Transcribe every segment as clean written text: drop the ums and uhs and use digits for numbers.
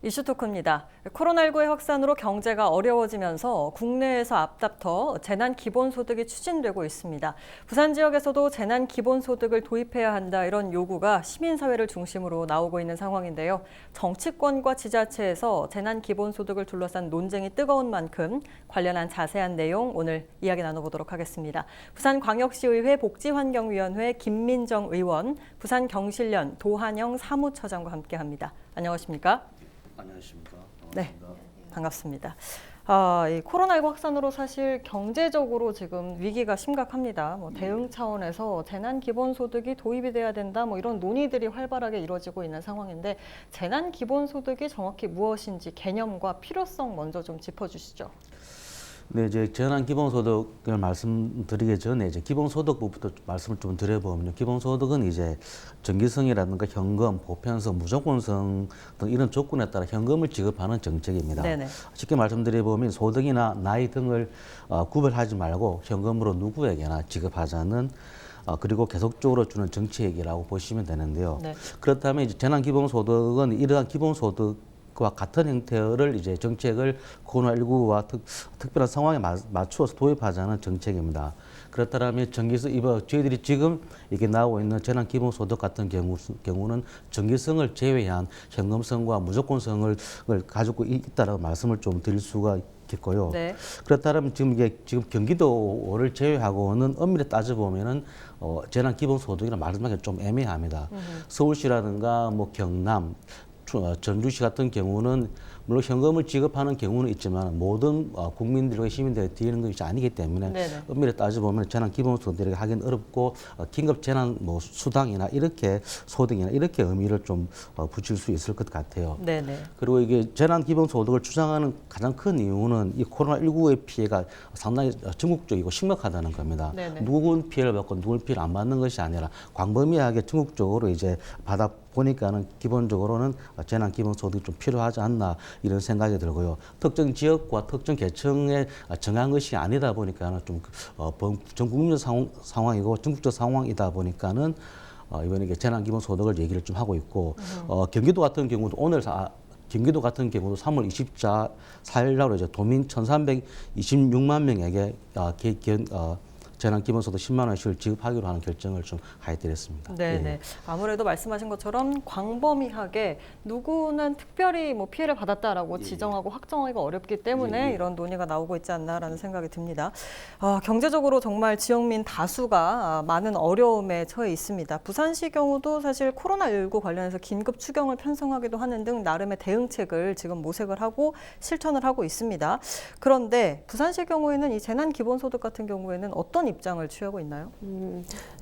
이슈토크입니다. 코로나19의 확산으로 경제가 어려워지면서 국내에서 앞다퉈 재난기본소득이 추진되고 있습니다. 부산 지역에서도 재난기본소득을 도입해야 한다 이런 요구가 시민사회를 중심으로 나오고 있는 상황인데요. 정치권과 지자체에서 재난기본소득을 둘러싼 논쟁이 뜨거운 만큼 관련한 자세한 내용 오늘 이야기 나눠보도록 하겠습니다. 부산광역시의회 복지환경위원회 김민정 의원, 부산경실련 도한영 사무처장과 함께합니다. 안녕하십니까? 안녕하십니까. 네, 반갑습니다. 이 코로나19 확산으로 사실 경제적으로 지금 위기가 심각합니다. 대응 차원에서 재난기본소득이 도입이 돼야 된다, 이런 논의들이 활발하게 이루어지고 있는 상황인데 재난기본소득이 정확히 무엇인지 개념과 필요성 먼저 좀 짚어주시죠. 네, 이제 재난기본소득을 말씀드리기 전에 이제 기본소득부터 말씀을 좀 드려보면요. 기본소득은 이제 정기성이라든가 현금, 보편성, 무조건성 등 이런 조건에 따라 현금을 지급하는 정책입니다. 네네. 쉽게 말씀드려보면 소득이나 나이 등을 구별하지 말고 현금으로 누구에게나 지급하자는 그리고 계속적으로 주는 정책이라고 보시면 되는데요. 네. 그렇다면 이제 재난기본소득은 이러한 기본소득 과 같은 형태를 이제 정책을 코로나19와 특별한 상황에 맞추어서 도입하자는 정책입니다. 그렇다면 저희들이 지금 이게 나오고 있는 재난기본소득 같은 경우는 정기성을 제외한 현금성과 무조건성을 가지고 있다라고 말씀을 좀 드릴 수가 있겠고요. 네. 그렇다면 지금 경기도를 제외하고는 엄밀히 따져보면은 재난기본소득이란 말씀하기 좀 애매합니다. 서울시라든가 경남, 전주시 같은 경우는 물론 현금을 지급하는 경우는 있지만 모든 국민들과 시민들에게 드리는 것이 아니기 때문에 네네. 엄밀히 따져보면 재난기본소득을 하기는 어렵고 긴급재난 수당이나 이렇게 소득이나 이렇게 의미를 좀 붙일 수 있을 것 같아요. 네네. 그리고 이게 재난기본소득을 주장하는 가장 큰 이유는 이 코로나19의 피해가 상당히 전국적이고 심각하다는 겁니다. 네네. 누군 피해를 받고 누군 피해를 안 받는 것이 아니라 광범위하게 전국적으로 이제 받아 보니까는 기본적으로는 재난기본소득이 좀 필요하지 않나 이런 생각이 들고요. 특정 지역과 특정 계층에 정한 것이 아니다 보니까는 좀 전 국민적 상황이고 전국적 상황이다 보니까는 이번에 재난기본소득을 얘기를 좀 하고 있고 경기도 같은 경우도 경기도 같은 경우도 3월 24일 날 이제 도민 1,326만 명에게 재난기본소득 10만 원씩을 지급하기로 하는 결정을 좀 하여드렸습니다. 네네. 예. 아무래도 말씀하신 것처럼 광범위하게 누구는 특별히 피해를 받았다라고 지정하고 확정하기가 어렵기 때문에 이런 논의가 나오고 있지 않나라는 생각이 듭니다. 경제적으로 정말 지역민 다수가 많은 어려움에 처해 있습니다. 부산시 경우도 사실 코로나19 관련해서 긴급 추경을 편성하기도 하는 등 나름의 대응책을 지금 모색을 하고 실천을 하고 있습니다. 그런데 부산시 경우에는 이 재난기본소득 같은 경우에는 어떤 입장을 취하고 있나요?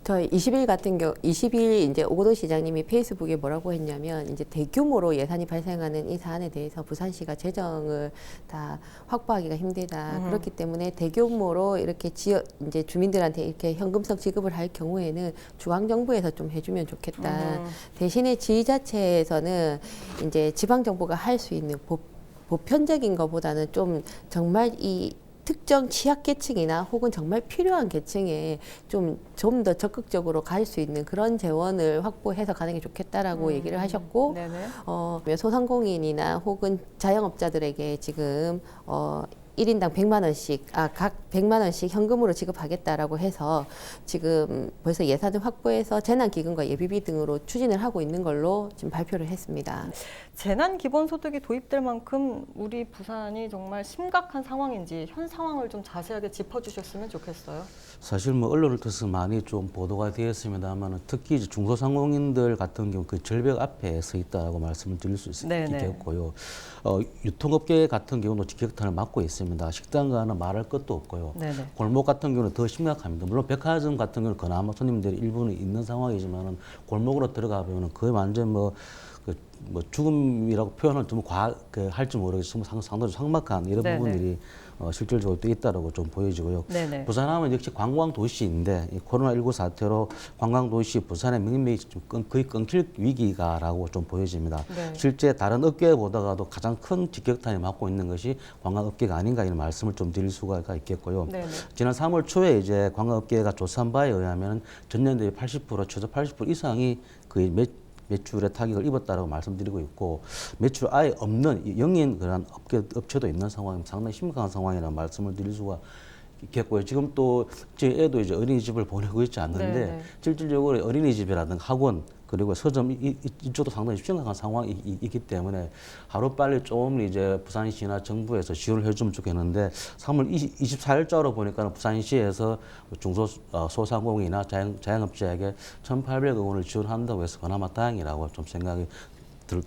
저희 20일 이제 오거돈 시장님이 페이스북에 뭐라고 했냐면 이제 대규모로 예산이 발생하는 이 사안에 대해서 부산시가 재정을 다 확보하기가 힘들다. 그렇기 때문에 대규모로 이렇게 이제 주민들한테 이렇게 현금성 지급을 할 경우에는 중앙정부에서 좀 해주면 좋겠다. 대신에 지자체에서는 이제 지방정부가 할 수 있는 보편적인 것보다는 좀 정말 이 특정 취약계층이나 혹은 정말 필요한 계층에 좀 더 적극적으로 갈 수 있는 그런 재원을 확보해서 가는 게 좋겠다라고 얘기를 하셨고, 소상공인이나 혹은 자영업자들에게 지금 1인당 100만 원씩, 각 100만 원씩 현금으로 지급하겠다라고 해서 지금 벌써 예산을 확보해서 재난기금과 예비비 등으로 추진을 하고 있는 걸로 지금 발표를 했습니다. 재난기본소득이 도입될 만큼 우리 부산이 정말 심각한 상황인지 현 상황을 좀 자세하게 짚어주셨으면 좋겠어요. 사실 언론을 통해서 많이 좀 보도가 되었습니다만 특히 이제 중소상공인들 같은 경우 그 절벽 앞에 서 있다고 말씀을 드릴 수 있겠고요. 유통업계 같은 경우도 직격탄을 맞고 있습니다. 식당가는 말할 것도 없고요. 네네. 골목 같은 경우는 더 심각합니다. 물론 백화점 같은 경우는 그나마 손님들이 일부는 있는 상황이지만은 골목으로 들어가 보면은 거의 완전 죽음이라고 표현을 좀 할지 모르겠지만 상당히 삭막한 이런 부분들이 실질적으로 또 있다라고 좀 보여지고요. 네네. 부산하면 역시 관광 도시인데 이 코로나19 사태로 관광 도시 부산의 명맥이 좀 거의 끊길 위기가라고 좀 보여집니다. 네. 실제 다른 업계보다도 가장 큰 직격탄이 맞고 있는 것이 관광업계가 아닌가 이런 말씀을 좀 드릴 수가 있겠고요. 네네. 지난 3월 초에 이제 관광업계가 조사한 바에 의하면 전년 대비 80% 최소 80% 이상이 매출에 타격을 입었다라고 말씀드리고 있고 매출 아예 없는 영인 그런 업체도 있는 상황이 상당히 심각한 상황이라는 말씀을 드릴 수가 있겠고요. 지금 또 제 애도 이제 어린이집을 보내고 있지 않는데 네네. 실질적으로 어린이집이라든가 학원 그리고 서점 이쪽도 상당히 심각한 상황이 있기 때문에 하루빨리 좀 이제 부산시나 정부에서 지원을 해주면 좋겠는데 3월 24일자로 보니까 부산시에서 소상공인이나 자영업자에게 1,800억 원을 지원한다고 해서 그나마 다행이라고 좀 생각이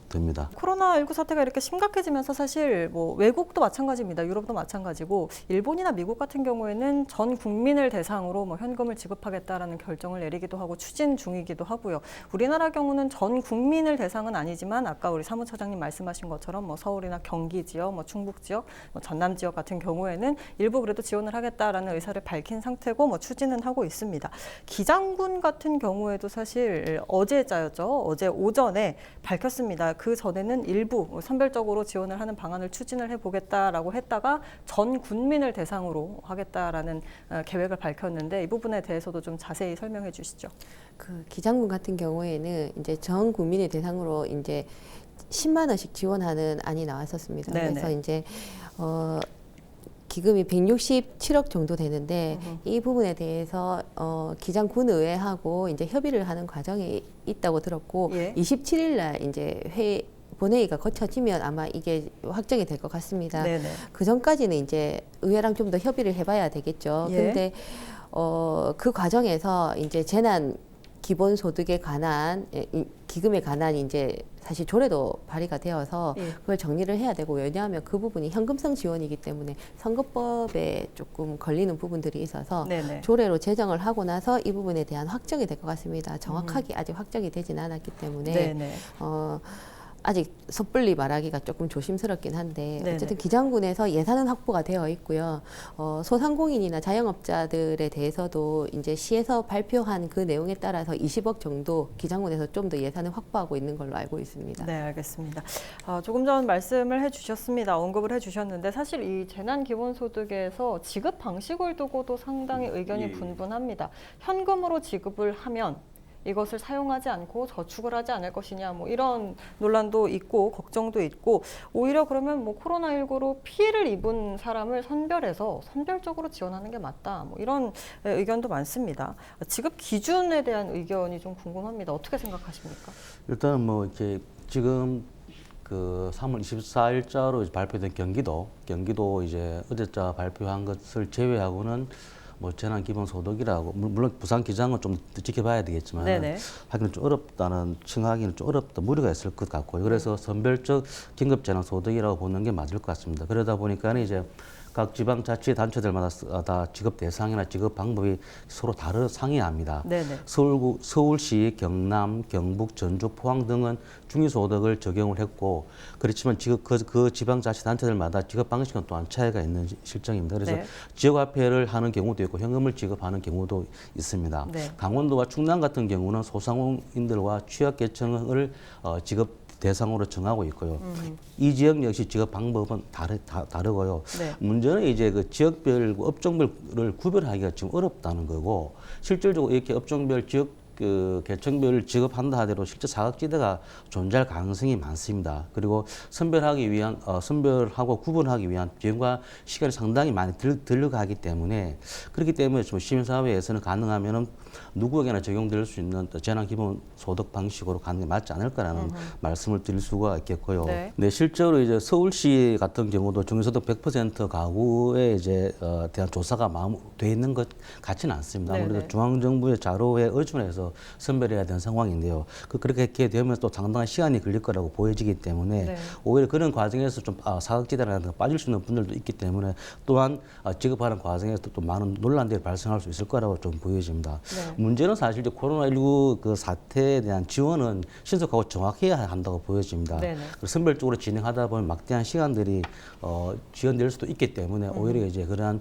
듭니다. 코로나19 사태가 이렇게 심각해지면서 사실 뭐 외국도 마찬가지입니다. 유럽도 마찬가지고 일본이나 미국 같은 경우에는 전 국민을 대상으로 뭐 현금을 지급하겠다라는 결정을 내리기도 하고 추진 중이기도 하고요. 우리나라 경우는 전 국민을 대상은 아니지만 아까 우리 사무처장님 말씀하신 것처럼 뭐 서울이나 경기 지역, 뭐 충북 지역, 뭐 전남 지역 같은 경우에는 일부 그래도 지원을 하겠다라는 의사를 밝힌 상태고 뭐 추진은 하고 있습니다. 기장군 같은 경우에도 사실 어제자였죠. 어제 오전에 밝혔습니다. 그 전에는 일부 선별적으로 지원을 하는 방안을 추진을 해보겠다라고 했다가 전 국민을 대상으로 하겠다라는 계획을 밝혔는데 이 부분에 대해서도 좀 자세히 설명해 주시죠. 그 기장군 같은 경우에는 이제 전 국민을 대상으로 이제 10만 원씩 지원하는 안이 나왔었습니다. 네네. 그래서 이제 기금이 167억 정도 되는데 이 부분에 대해서 기장군의회하고 이제 협의를 하는 과정이 있다고 들었고 예. 27일 날 이제 본회의가 거쳐지면 아마 이게 확정이 될 것 같습니다. 네네. 그 전까지는 이제 의회랑 좀 더 협의를 해봐야 되겠죠. 예. 근데 그 과정에서 이제 재난 기본소득에 관한 기금에 관한 이제 사실 조례도 발의가 되어서 예. 그걸 정리를 해야 되고 왜냐하면 그 부분이 현금성 지원이기 때문에 선거법에 조금 걸리는 부분들이 있어서 네네. 조례로 제정을 하고 나서 이 부분에 대한 확정이 될 것 같습니다. 정확하게 아직 확정이 되진 않았기 때문에 네네. 아직 섣불리 말하기가 조금 조심스럽긴 한데 네네. 어쨌든 기장군에서 예산은 확보가 되어 있고요. 소상공인이나 자영업자들에 대해서도 이제 시에서 발표한 그 내용에 따라서 20억 정도 기장군에서 좀 더 예산을 확보하고 있는 걸로 알고 있습니다. 네, 알겠습니다. 조금 전 말씀을 해주셨습니다. 언급을 해주셨는데 사실 이 재난기본소득에서 지급 방식을 두고도 상당히 의견이 분분합니다. 현금으로 지급을 하면 이것을 사용하지 않고 저축을 하지 않을 것이냐 뭐 이런 논란도 있고 걱정도 있고 오히려 그러면 뭐 코로나19로 피해를 입은 사람을 선별해서 선별적으로 지원하는 게 맞다 뭐 이런 의견도 많습니다. 지급 기준에 대한 의견이 좀 궁금합니다. 어떻게 생각하십니까? 일단은 뭐 이렇게 지금 그 3월 24일자로 발표된 경기도 이제 어제자 발표한 것을 제외하고는 뭐 재난 기본 소득이라고 물론 부산 기장은 좀 지켜봐야 되겠지만 네네. 하기는 좀 어렵다는 칭하기는 좀 어렵다 무리가 있을 것 같고요. 그래서 선별적 긴급 재난 소득이라고 보는 게 맞을 것 같습니다. 그러다 보니까 이제 각 지방자치단체들마다 다 지급 대상이나 지급 방법이 서로 상이합니다. 네네. 서울시, 경남, 경북, 전주, 포항 등은 중위소득을 적용을 했고 그렇지만 그 지방자치단체들마다 지급 방식은 또한 차이가 있는 실정입니다. 그래서 네. 지역화폐를 하는 경우도 있고 현금을 지급하는 경우도 있습니다. 네. 강원도와 충남 같은 경우는 소상공인들과 취약계층을 지급 대상으로 정하고 있고요. 이 지역 역시 지급 방법은 다르고요. 네. 문제는 이제 그 지역별, 업종별을 구별하기가 지금 어렵다는 거고, 실질적으로 이렇게 업종별 계층별 지급한다 하더라도 실제 사각지대가 존재할 가능성이 많습니다. 그리고 선별하고 구분하기 위한 비용과 시간이 상당히 많이 들어가기 때문에 그렇기 때문에 좀 시민사회에서는 가능하면은 누구에게나 적용될 수 있는 재난기본소득 방식으로 가는 게 맞지 않을까라는 말씀을 드릴 수가 있겠고요. 네. 네, 실제로 이제 서울시 같은 경우도 중위소득 100% 가구에 이제 대한 조사가 돼 있는 것 같지는 않습니다. 아무래도 네네. 중앙정부의 자료에 의존해서 선별해야 되는 상황인데요. 그렇게 되면 또 상당한 시간이 걸릴 거라고 보여지기 때문에 네. 오히려 그런 과정에서 좀 사각지대라는 데 빠질 수 있는 분들도 있기 때문에 또한 지급하는 과정에서 또 많은 논란들이 발생할 수 있을 거라고 좀 보여집니다. 네. 문제는 사실 코로나19 그 사태에 대한 지원은 신속하고 정확해야 한다고 보여집니다. 네네. 선별적으로 진행하다 보면 막대한 시간들이 지연될 수도 있기 때문에 오히려 이제 그러한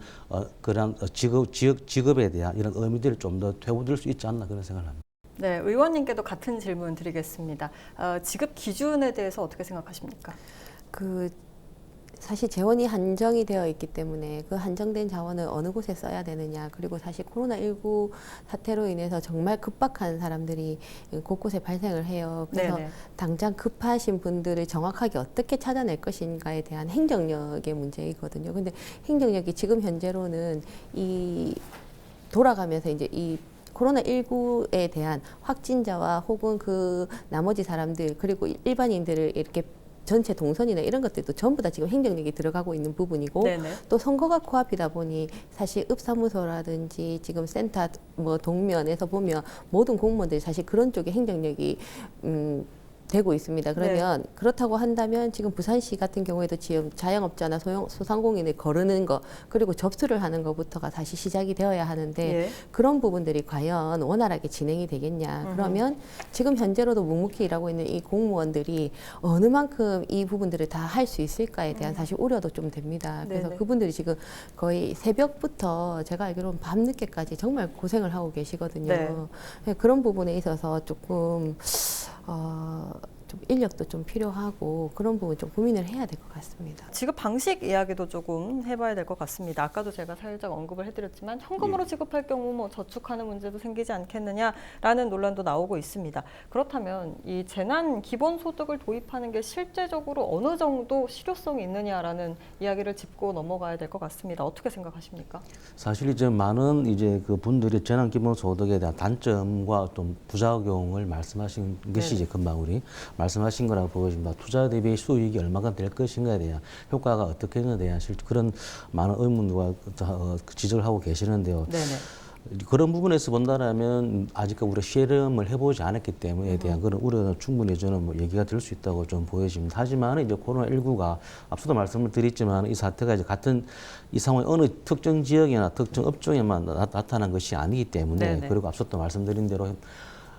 지급에 대한 이런 의미들이 좀 더 퇴보될 수 있지 않나 그런 생각을 합니다. 네, 의원님께도 같은 질문 드리겠습니다. 지급 기준에 대해서 어떻게 생각하십니까? 그 사실 재원이 한정이 되어 있기 때문에 그 한정된 자원을 어느 곳에 써야 되느냐, 그리고 사실 코로나19 사태로 인해서 정말 급박한 사람들이 곳곳에 발생을 해요. 그래서 네네. 당장 급하신 분들을 정확하게 어떻게 찾아낼 것인가에 대한 행정력의 문제이거든요. 근데 행정력이 지금 현재로는 이 돌아가면서 이제 이 코로나19에 대한 확진자와 혹은 그 나머지 사람들 그리고 일반인들을 이렇게 전체 동선이나 이런 것들도 전부 다 지금 행정력이 들어가고 있는 부분이고 네네. 또 선거가 코앞이다 보니 사실 읍사무소라든지 지금 센터 뭐 동면에서 보면 모든 공무원들이 사실 그런 쪽에 행정력이 되고 있습니다. 그러면 그렇다고 한다면 지금 부산시 같은 경우에도 지금 자영업자나 소상공인을 거르는 거 그리고 접수를 하는 것부터가 다시 시작이 되어야 하는데 예. 그런 부분들이 과연 원활하게 진행이 되겠냐. 그러면 지금 현재로도 묵묵히 일하고 있는 이 공무원들이 어느 만큼 이 부분들을 다 할 수 있을까에 대한 사실 우려도 좀 됩니다. 그래서 네네. 그분들이 지금 거의 새벽부터 제가 알기로는 밤늦게까지 정말 고생을 하고 계시거든요. 네, 그런 부분에 있어서 조금 좀 인력도 좀 필요하고 그런 부분 좀 고민을 해야 될 것 같습니다. 지급 방식 이야기도 조금 해봐야 될 것 같습니다. 아까도 제가 살짝 언급을 해드렸지만 현금으로 지급할 경우 뭐 저축하는 문제도 생기지 않겠느냐라는 논란도 나오고 있습니다. 그렇다면 이 재난 기본소득을 도입하는 게 실제적으로 어느 정도 실효성이 있느냐라는 이야기를 짚고 넘어가야 될 것 같습니다. 어떻게 생각하십니까? 사실 이제 많은 이제 그 분들이 재난 기본 소득에 대한 단점과 좀 부작용을 말씀하신 것이 이제 금방 우리 말씀하신 거라고 보여집니다. 투자 대비 수익이 얼마가 될 것인가에 대한 효과가 어떻게 하느냐에 대한 그런 많은 의문과 지적을 하고 계시는데요. 네네. 그런 부분에서 본다면 아직까지 우리가 실험을 해보지 않았기 때문에 대한 그런 우려는 충분히 저는 뭐 얘기가 될 수 있다고 좀 보여집니다. 하지만 이제 코로나19가 앞서도 말씀을 드렸지만 이 사태가 이제 같은 이 상황이 어느 특정 지역이나 특정 업종에만 나타난 것이 아니기 때문에 네네. 그리고 앞서도 말씀드린 대로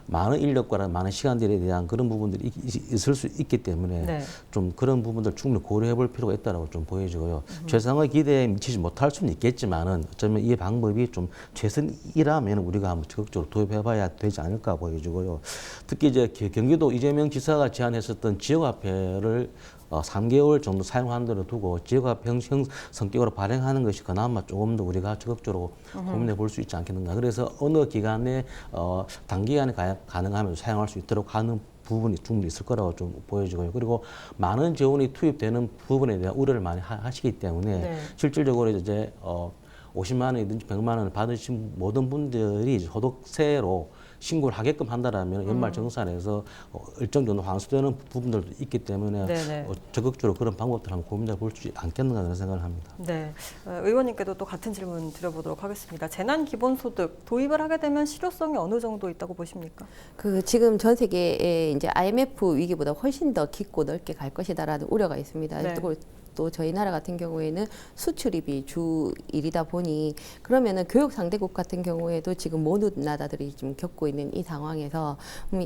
많은 인력과 많은 시간들에 대한 그런 부분들이 있을 수 있기 때문에 네. 좀 그런 부분들 충분히 고려해 볼 필요가 있다고 좀 보여지고요. 최상의 기대에 미치지 못할 수는 있겠지만은 어쩌면 이 방법이 좀 최선이라면 우리가 한번 적극적으로 도입해 봐야 되지 않을까 보여지고요. 특히 이제 경기도 이재명 지사가 제안했었던 지역화폐를 3개월 정도 사용하는 대로 두고 지역화폐 형 성격으로 발행하는 것이 그나마 조금 더 우리가 적극적으로 고민해 볼 수 있지 않겠는가. 그래서 어느 기간에 단기간에 가능하면 사용할 수 있도록 하는 부분이 충분히 있을 거라고 좀 보여지고요. 그리고 많은 재원이 투입되는 부분에 대한 우려를 많이 하시기 때문에 네. 실질적으로 이제 50만 원이든지 100만 원을 받으신 모든 분들이 소득세로 신고를 하게끔 한다라면 연말정산에서 일정 정도 환수되는 부분들도 있기 때문에 네네. 적극적으로 그런 방법들 한번 고민해 볼 수 있겠는가 그런 생각을 합니다. 네, 의원님께도 또 같은 질문 드려보도록 하겠습니다. 재난 기본소득 도입을 하게 되면 실효성이 어느 정도 있다고 보십니까? 그 지금 전 세계에 이제 IMF 위기보다 훨씬 더 깊고 넓게 갈 것이다라는 우려가 있습니다. 네. 또 저희 나라 같은 경우에는 수출입이 주 일이다 보니 그러면은 교육 상대국 같은 경우에도 지금 모든 나라들이 좀 겪고 있는 이 상황에서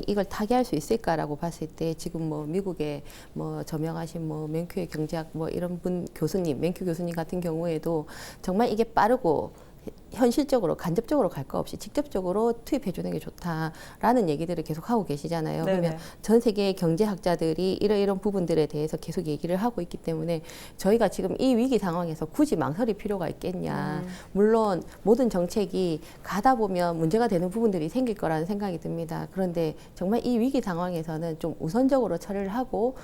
이걸 타개할 수 있을까라고 봤을 때 지금 뭐 미국의 뭐 저명하신 뭐 맹큐의 경제학 뭐 이런 분 교수님, 맹큐 교수님 같은 경우에도 정말 이게 빠르고 현실적으로 간접적으로 갈 거 없이 직접적으로 투입해 주는 게 좋다라는 얘기들을 계속 하고 계시잖아요. 네네. 그러면 전 세계의 경제학자들이 이런 부분들에 대해서 계속 얘기를 하고 있기 때문에 저희가 지금 이 위기 상황에서 굳이 망설일 필요가 있겠냐. 물론 모든 정책이 가다 보면 문제가 되는 부분들이 생길 거라는 생각이 듭니다. 그런데 정말 이 위기 상황에서는 좀 우선적으로 처리를 하고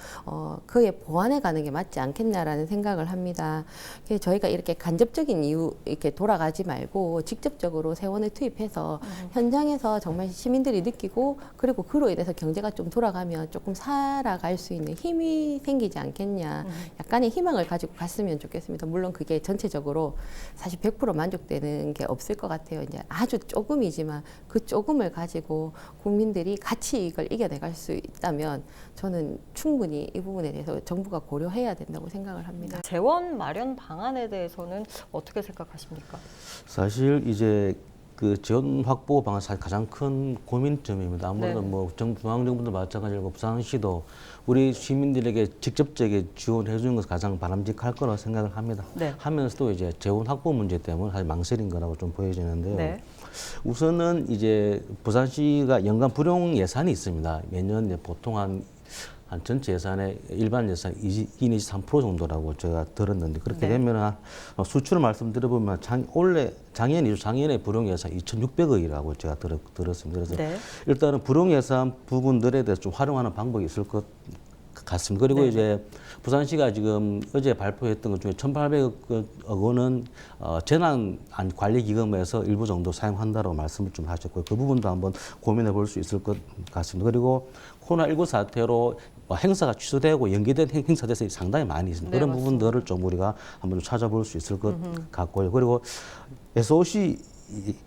그에 보완해 가는 게 맞지 않겠냐라는 생각을 합니다. 그래서 저희가 이렇게 간접적인 이유 이렇게 돌아가지 말고 직접적으로 세원을 투입해서 현장에서 정말 시민들이 느끼고 그리고 그로 인해서 경제가 좀 돌아가면 조금 살아갈 수 있는 힘이 생기지 않겠냐. 약간의 희망을 가지고 갔으면 좋겠습니다. 물론 그게 전체적으로 사실 100% 만족되는 게 없을 것 같아요. 이제 아주 조금이지만 그 조금을 가지고 국민들이 같이 이걸 이겨내갈 수 있다면 저는 충분히 이 부분에 대해서 정부가 고려해야 된다고 생각을 합니다. 재원 마련 방안에 대해서는 어떻게 생각하십니까? 사실 이제 그 지원 확보 방안 사실 가장 큰 고민점입니다. 아무래도 네네. 뭐 중앙정부도 마찬가지고 부산시도 우리 시민들에게 직접적인 지원해 주는 것이 가장 바람직할 거라고 생각을 합니다. 네. 하면서도 이제 재원 확보 문제 때문에 사실 망설인 거라고 좀 보여지는데요. 네. 우선은 이제 부산시가 연간 불용 예산이 있습니다. 매년 이제 보통 한 한 전체 예산의 일반 예산 2 내지 3% 정도라고 제가 들었는데 그렇게 네. 되면 수치를 말씀드려보면 올해 작년의 불용 예산 2,600억이라고 제가 들었습니다. 그래서 네. 일단은 불용 예산 부분들에 대해서 좀 활용하는 방법이 있을 것 같습니다. 그리고 네. 이제 부산시가 지금 어제 발표했던 것 중에 1,800억 원은 재난관리기금에서 일부 정도 사용한다고 말씀을 좀 하셨고요. 그 부분도 한번 고민해 볼 수 있을 것 같습니다. 그리고 코로나19 사태로 행사가 취소되고 연기된 행사들이 상당히 많이 있습니다. 네, 그런 맞습니다. 부분들을 좀 우리가 한번 찾아볼 수 있을 것 같고요. 그리고 SOC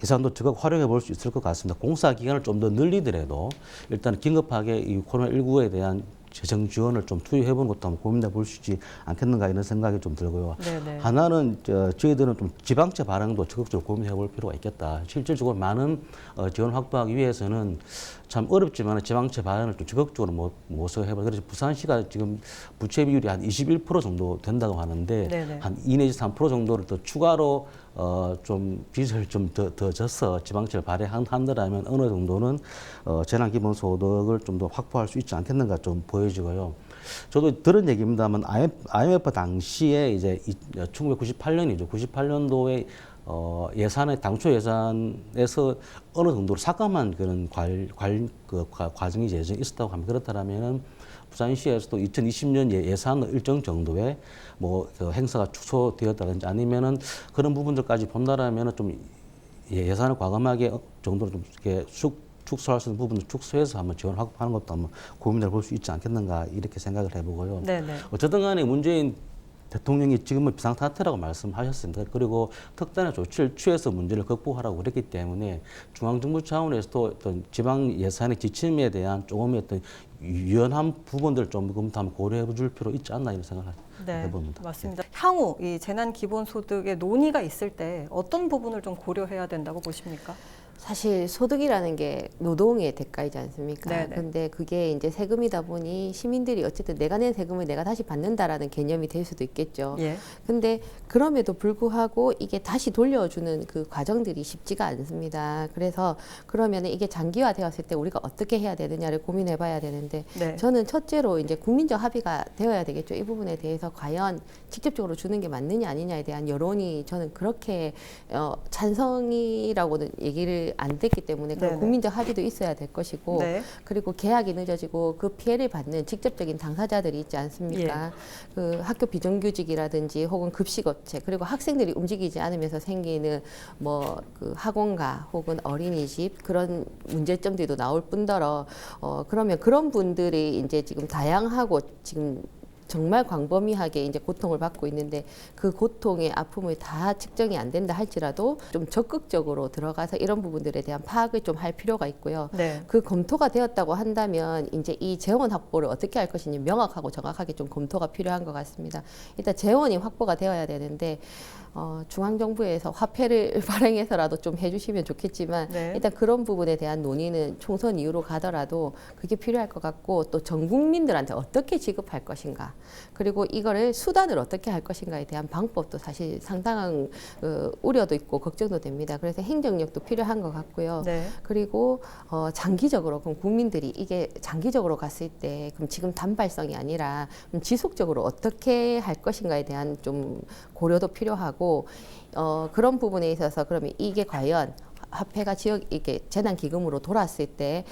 예산도 적극 활용해 볼 수 있을 것 같습니다. 공사 기간을 좀 더 늘리더라도 일단 긴급하게 이 코로나19에 대한 재정 지원을 좀 투입해 보는 것도 한번 고민해 볼 수 있지 않겠는가 이런 생각이 좀 들고요. 네네. 하나는 저희들은 좀 지방채 발행도 적극적으로 고민해 볼 필요가 있겠다. 실질적으로 많은 지원 확보하기 위해서는 참 어렵지만 지방채 발행을 좀 적극적으로 모색해 봐. 그래서 부산시가 지금 부채 비율이 한 21% 정도 된다고 하는데 네네. 한 2 내지 3% 정도를 더 추가로 좀 빚을 좀 더 져서 지방채를 발행한다라면 어느 정도는 재난기본소득을 좀 더 확보할 수 있지 않겠는가 좀 보여지고요. 저도 들은 얘기입니다만 IMF 당시에 이제 1998년이죠. 98년도에 예산의 당초 예산에서 어느 정도로 삭감한 그런 과정이 예정이 있었다고 합니다. 그렇다면은 부산시에서도 2020년 예산 일정 정도의 그 행사가 축소되었다든지 아니면은 그런 부분들까지 본다라면은 좀 예산을 과감하게 정도로 좀 이렇게 축소할 수 있는 부분을 축소해서 한번 지원 확보하는 것도 한번 고민해 볼 수 있지 않겠는가 이렇게 생각을 해보고요. 네네. 어쨌든 간에 문재인 대통령이 지금은 비상사태라고 말씀하셨습니다. 그리고 특단의 조치를 취해서 문제를 극복하라고 그랬기 때문에 중앙정부 차원에서도 어떤 지방 예산의 지침에 대한 조금의 어떤 유연한 부분들을 좀 한번 고려해 줄 필요 있지 않나 이런 생각을 해봅니다. 맞습니다. 향후 이 재난 기본소득의 논의가 있을 때 어떤 부분을 좀 고려해야 된다고 보십니까? 사실 소득이라는 게 노동의 대가이지 않습니까? 네네. 근데 그게 이제 세금이다 보니 시민들이 어쨌든 내가 낸 세금을 내가 다시 받는다라는 개념이 될 수도 있겠죠. 예. 근데 그럼에도 불구하고 이게 다시 돌려주는 그 과정들이 쉽지가 않습니다. 그래서 그러면 이게 장기화되었을 때 우리가 어떻게 해야 되느냐를 고민해 봐야 되는데 네. 저는 첫째로 이제 국민적 합의가 되어야 되겠죠. 이 부분에 대해서 과연 직접적으로 주는 게 맞느냐 아니냐에 대한 여론이 저는 그렇게 찬성이라고는 얘기를 안 됐기 때문에 그런 네네. 국민적 합의도 있어야 될 것이고 네. 그리고 계약이 늦어지고 그 피해를 받는 직접적인 당사자들이 있지 않습니까? 그 학교 비정규직이라든지 혹은 급식업체 그리고 학생들이 움직이지 않으면서 생기는 뭐 그 학원가 혹은 어린이집 그런 문제점들도 나올 뿐더러 그러면 그런 분들이 이제 지금 다양하고 지금 정말 광범위하게 이제 고통을 받고 있는데 그 고통의 아픔을 다 측정이 안 된다 할지라도 좀 적극적으로 들어가서 이런 부분들에 대한 파악을 좀 할 필요가 있고요. 네. 그 검토가 되었다고 한다면 이제 이 재원 확보를 어떻게 할 것인지 명확하고 정확하게 좀 검토가 필요한 것 같습니다. 일단 재원이 확보가 되어야 되는데 중앙정부에서 화폐를 발행해서라도 좀 해주시면 좋겠지만 네. 일단 그런 부분에 대한 논의는 총선 이후로 가더라도 그게 필요할 것 같고 또 전 국민들한테 어떻게 지급할 것인가 그리고 이거를 수단을 어떻게 할 것인가에 대한 방법도 사실 상당한 우려도 있고 걱정도 됩니다. 그래서 행정력도 필요한 것 같고요. 네. 그리고 장기적으로 그럼 국민들이 이게 장기적으로 갔을 때 그럼 지금 단발성이 아니라 지속적으로 어떻게 할 것인가에 대한 좀 고려도 필요하고 그런 부분에 있어서 그러면 이게 과연 화폐가 지역 이게 재난기금으로 돌았을 때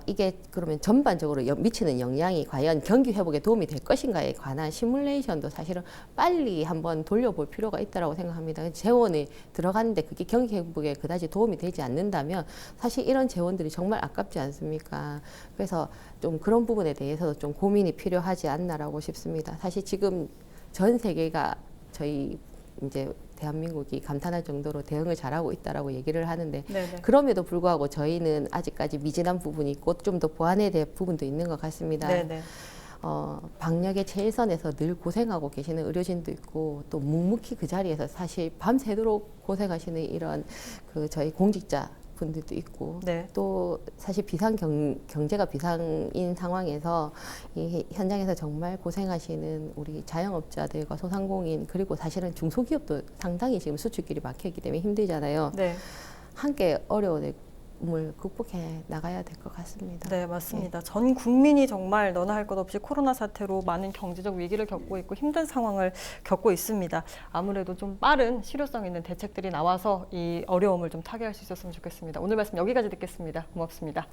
이게 그러면 전반적으로 미치는 영향이 과연 경기 회복에 도움이 될 것인가에 관한 시뮬레이션도 사실은 빨리 한번 돌려볼 필요가 있다고 생각합니다. 재원이 들어가는데 그게 경기 회복에 그다지 도움이 되지 않는다면 사실 이런 재원들이 정말 아깝지 않습니까? 그래서 좀 그런 부분에 대해서도 좀 고민이 필요하지 않나라고 싶습니다. 사실 지금 전 세계가 저희 이제 대한민국이 감탄할 정도로 대응을 잘하고 있다라고 얘기를 하는데 네네. 그럼에도 불구하고 저희는 아직까지 미진한 부분이 있고 좀 더 보완해야 될 부분도 있는 것 같습니다. 네네. 방역의 최일선에서 늘 고생하고 계시는 의료진도 있고 또 묵묵히 그 자리에서 사실 밤새도록 고생하시는 이런 그 저희 공직자 분들도 있고 네. 또 사실 경제가 비상인 상황에서 이 현장에서 정말 고생하시는 우리 자영업자들과 소상공인 그리고 사실은 중소기업도 상당히 지금 수출길이 막혀있기 때문에 힘들잖아요. 네. 함께 어려움을 어려움을 극복해 나가야 될 것 같습니다. 네, 맞습니다. 전 국민이 정말 너나 할 것 없이 코로나 사태로 많은 경제적 위기를 겪고 있고 힘든 상황을 겪고 있습니다. 아무래도 좀 빠른 실효성 있는 대책들이 나와서 이 어려움을 좀 타개할 수 있었으면 좋겠습니다. 오늘 말씀 여기까지 듣겠습니다. 고맙습니다.